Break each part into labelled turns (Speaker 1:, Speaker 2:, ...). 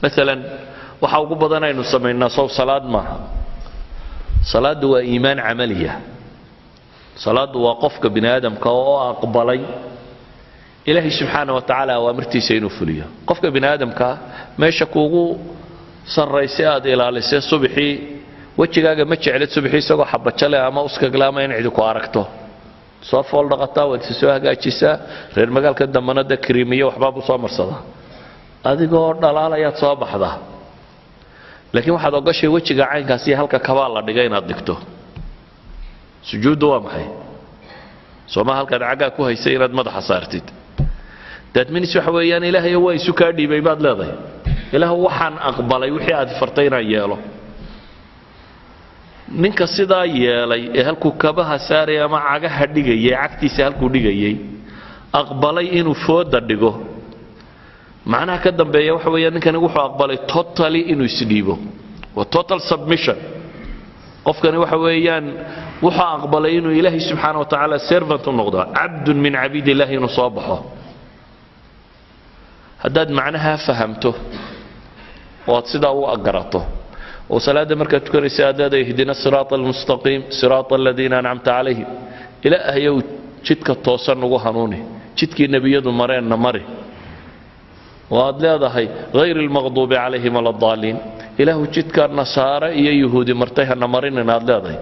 Speaker 1: مثلا waxa ugu badan aynu sameeynaa soo salaad maaha salaadu waa iimaan amaliya salaadu waa qofka bini aadamka oo aqbalay ilaahi subhanahu wa ta'ala awaamirtiisa inuu fuliyo qofka bini aadamka meesha kuugu sarreysay aad ilaalisay subaxii wajigaaga ma jeclid subaxii isagoo xabajale ama uskaglaama in cid ku aragto soo fool dhaqataa wad soo hagaajisaa reer magaalka damanada kariimiye waxba u soo marsada adigoo dhalaalaya soo baxda laakiin waxaad ogashay wajiga caynkaasi halka kabaa la dhigay inaad dhigto sujuud waa maxay soma halka dhaga ku haysay inaad madaxa saartid dad minis waxa weeyaan ilaahay waa isu ka dhiibay baad leedahay ilaahu waxaan aqbalay wixii aad fartayna yeelo ninka sidaa yeelay ee halku kabaha saaray ama cagaha dhigayay cagtiisa halku dhigayay aqbalay inuu fooda dhigo macnaha ka dambeeya waxa weeyaan ninkani wuxuu aqbalay totally inuu isdhiibo wa total submission qofkani waxa weeyaan wuxuu aqbalay inuu ilaahay subhanahu wa ta'ala servant u noqdo abd min abidillah inuu soo baxo haddaad macnaha fahamto oo sidaa u agarato oo salaada marka tukanaysa aadada ihdina siraatal mustaqim siraatal ladina an'amta alayhim ilaahay uu jidka toosan ugu hanuuni jidkii nabiyadu mareen mari waad leedahay غير المغضوب عليهم ولا الضالين ilaahu jidka nasaara iyo yahuudi martayna marin inaad leedahay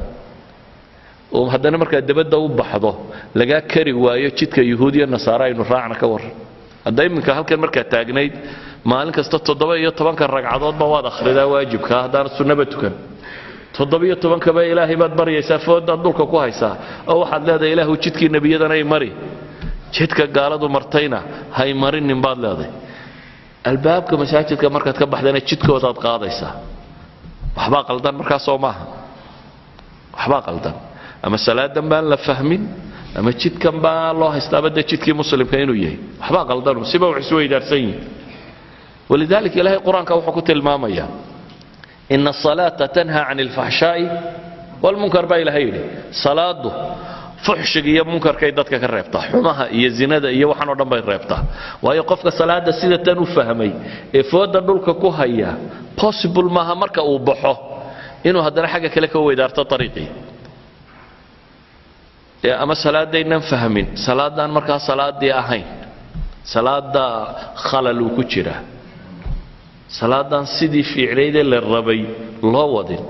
Speaker 1: oo haddana marka dabada u baxdo laga kari waayo jidka yahuudi iyo nasaara aynu raacna ka war haday minka halkan marka taagnayd maalin kasta 17 ragcadood ba waad akhridaa waajibka hadaan sunnaba tukan 17 ba ilaahay baad bariyaysaa fooda dhulka ku haysaa oo waxaad leedahay ilaahu jidkii nabiyadana ay mari jidka gaaladu martayna hay marin baad leedahay albaabka masaajidka markaad ka baxdana jidkooda aad qaadaysaa waxba qaldan marka soo maaha waxba qaldan ama salaadan baan la fahmin ama jidkan baa loo haystaabada jidkii muslimka inuu yahay waxba qaldan siba wax soo idaarsan ولذلك إلهي القرآن كوحكو تلماميا إن الصلاة تنهى عن الفحشاء والمنكر با إلهي صلاة فحشك يا منكر كيدتك كالريبطة حماها يا زنادة يا وحن ودن با الريبطة وهي قفك صلاة سيدة تنو فهمي إفواد دولك كوهيا possible ماها مركا وبحو إنه هذا حاجة كلك هو إدارة طريقي أما صلاة دي نفهمين صلاة دان مركا صلاة دي أهين صلاة دا خلل وكتشرة صلاة سيدي في عريدة للربي الله ودين